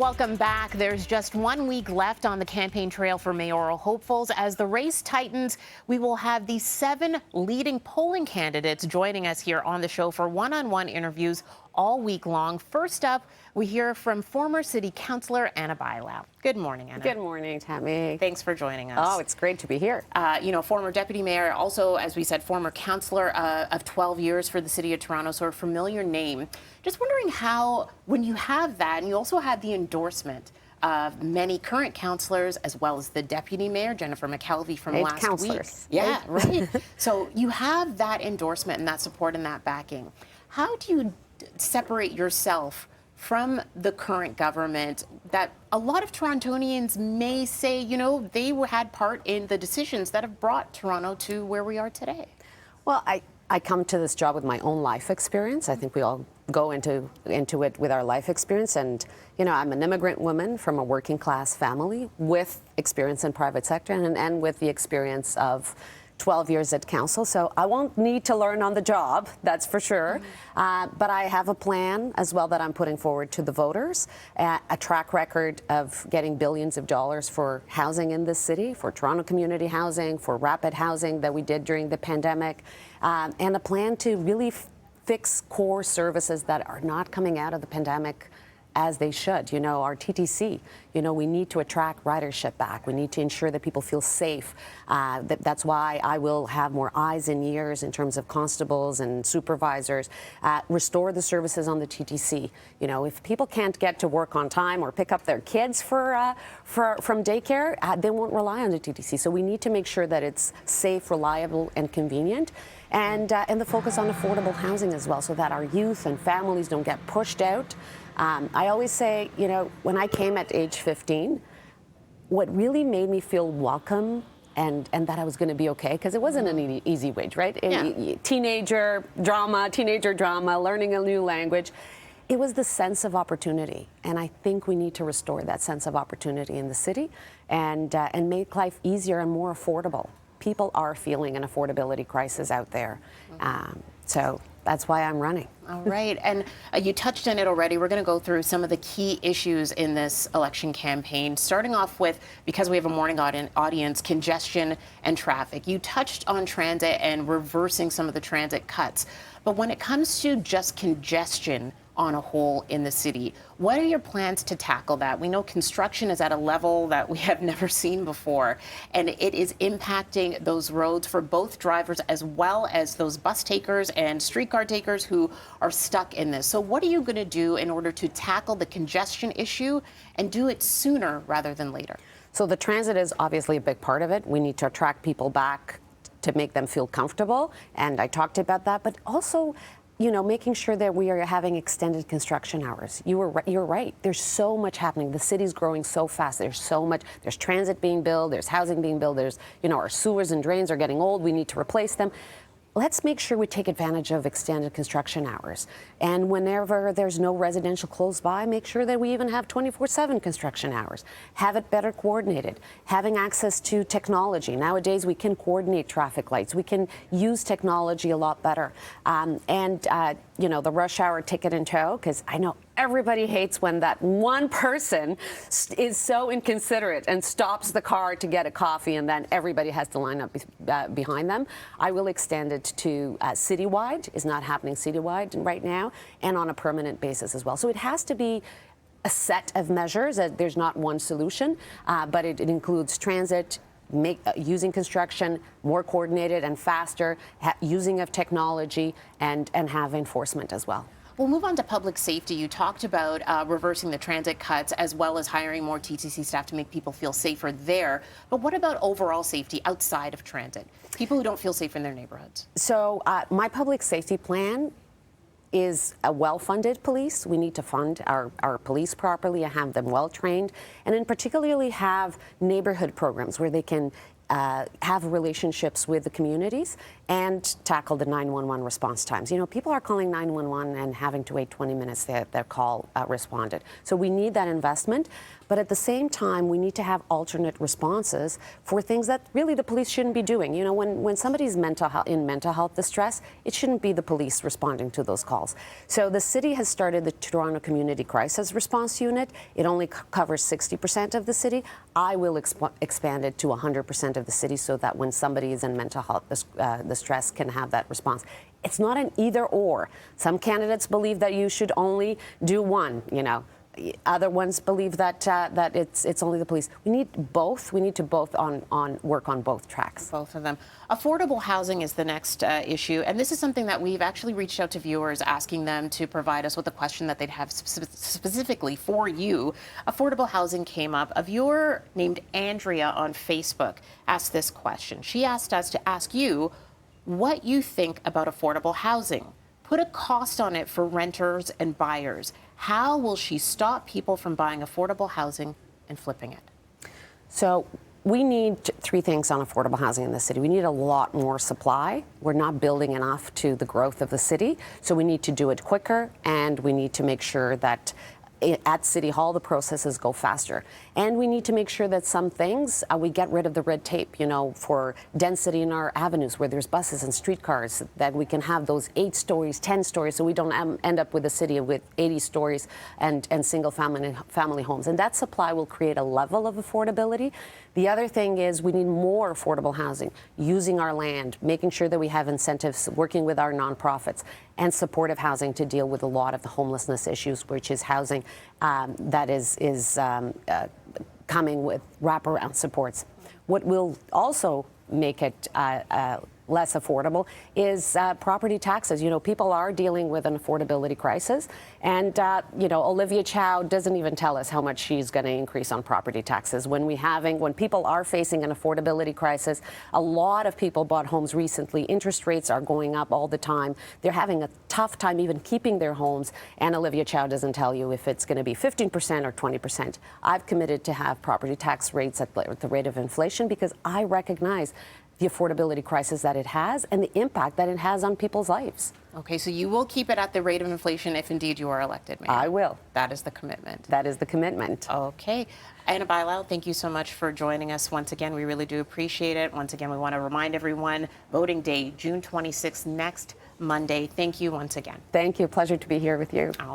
Welcome back. There's just 1 week left on the campaign trail for mayoral hopefuls. As the race tightens, we will have the 7 leading polling candidates joining us here on the show for one-on-one interviews all week long. First up, we hear from former city councillor Ana Bailão. Good morning, Ana. Good morning, Tammy. Thanks for joining us. Oh, it's great to be here. Former deputy mayor, also, as we said, former councillor of 12 years for the city of Toronto, so a familiar name. Just wondering how, when you have that, and you also have the endorsement of many current councillors, as well as the deputy mayor, Jennifer McKelvey, from last week. Yeah, right. So you have that endorsement and that support and that backing. How do you separate yourself from the current government that a lot of Torontonians may say, you know, they had part in the decisions that have brought Toronto to where we are today? Well, I come to this job with my own life experience. I think we all go into it with our life experience. And, you know, I'm an immigrant woman from a working class family with experience in private sector and with the experience of 12 years at council, so I won't need to learn on the job, that's for sure. But I have a plan as well that I'm putting forward to the voters, a track record of getting billions of dollars for housing in this city, for Toronto community housing, for rapid housing that we did during the pandemic, and a plan to really fix core services that are not coming out of the pandemic as they should. You know, our TTC, you know, we need to attract ridership back. We need to ensure that people feel safe. That's why I will have more eyes and ears in terms of constables and supervisors. Restore the services on the TTC. You know, if people can't get to work on time or pick up their kids from daycare, they won't rely on the TTC. So we need to make sure that it's safe, reliable, and convenient. And the focus on affordable housing as well, so that our youth and families don't get pushed out. I always say, you know, when I came at age 15, what really made me feel welcome and that I was going to be okay, because it wasn't an easy wage, right? Yeah. Teenager drama, learning a new language. It was the sense of opportunity, and I think we need to restore that sense of opportunity in the city and make life easier and more affordable. People are feeling an affordability crisis out there, so that's why I'm running. All right, and you touched on it already. We're going to go through some of the key issues in this election campaign, starting off with, because we have a morning audience, congestion and traffic. You touched on transit and reversing some of the transit cuts, but when it comes to just congestion on a whole in the city, what are your plans to tackle that? We know construction is at a level that we have never seen before, and it is impacting those roads for both drivers as well as those bus takers and streetcar takers who are stuck in this. So what are you going to do in order to tackle the congestion issue and do it sooner rather than later? So the transit is obviously a big part of it. We need to attract people back to make them feel comfortable, and I talked about that, but also, you know, making sure that we are having extended construction hours. You're right. There's so much happening. The city's growing so fast. There's so much. There's transit being built. There's housing being built. There's, you know, our sewers and drains are getting old. We need to replace them. Let's make sure we take advantage of extended construction hours. And whenever there's no residential close by, make sure that we even have 24/7 construction hours. Have it better coordinated. Having access to technology. Nowadays, we can coordinate traffic lights. We can use technology a lot better. You know, the rush hour ticket in tow, because I know everybody hates when that one person is so inconsiderate and stops the car to get a coffee and then everybody has to line up behind them. I will extend it to citywide. Is not happening citywide right now, and on a permanent basis as well. So it has to be a set of measures. There's not one solution, but it includes transit, using construction more coordinated and faster, using of technology, and have enforcement as well. We'll move on to public safety. You talked about reversing the transit cuts as well as hiring more TTC staff to make people feel safer there. But what about overall safety outside of transit? People who don't feel safe in their neighborhoods. So my public safety plan is a well-funded police. We need to fund our police properly and have them well-trained, and in particularly have neighborhood programs where they can have relationships with the communities and tackle the 911 response times. You know, people are calling 911 and having to wait 20 minutes to have their call responded. So we need that investment, but at the same time, we need to have alternate responses for things that really the police shouldn't be doing. You know, when somebody's in mental health distress, it shouldn't be the police responding to those calls. So the city has started the Toronto Community Crisis Response Unit. It only covers 60% of the city. I will expand it to 100% of the city so that when somebody is in mental health distress can have that response. It's not an either or. Some candidates believe that you should only do one, you know. Other ones believe that that it's only the police. We need both. We need to both work on both tracks. Both of them. Affordable housing is the next issue, and this is something that we've actually reached out to viewers, asking them to provide us with a question that they'd have specifically for you. Affordable housing came up. A viewer named Andrea on Facebook asked this question. She asked us to ask you what you think about affordable housing. Put a cost on it for renters and buyers. How will she stop people from buying affordable housing and flipping it? So we need three things on affordable housing in the city. We need a lot more supply. We're not building enough to the growth of the city, so we need to do it quicker, and we need to make sure that at City Hall, the processes go faster. And we need to make sure that some things, we get rid of the red tape, you know, for density in our avenues where there's buses and streetcars, that we can have those 8 stories, 10 stories, so we don't end up with a city with 80 stories and single family homes. And that supply will create a level of affordability. The other thing is we need more affordable housing, using our land, making sure that we have incentives, working with our nonprofits, and supportive housing to deal with a lot of the homelessness issues, which is housing that is coming with wraparound supports. What will also make it less affordable is property taxes. You know, people are dealing with an affordability crisis, and you know, Olivia Chow doesn't even tell us how much she's going to increase on property taxes. When people are facing an affordability crisis, a lot of people bought homes recently. Interest rates are going up all the time. They're having a tough time even keeping their homes, and Olivia Chow doesn't tell you if it's going to be 15% or 20%. I've committed to have property tax rates at the rate of inflation because I recognize the affordability crisis that it has and the impact that it has on people's lives. Okay, so you will keep it at the rate of inflation if indeed you are elected, Mayor. I will. That is the commitment. That is the commitment. Okay. Ana Bailão, thank you so much for joining us once again. We really do appreciate it. Once again, we want to remind everyone, voting day, June 26th, next Monday. Thank you once again. Thank you. Pleasure to be here with you. All right.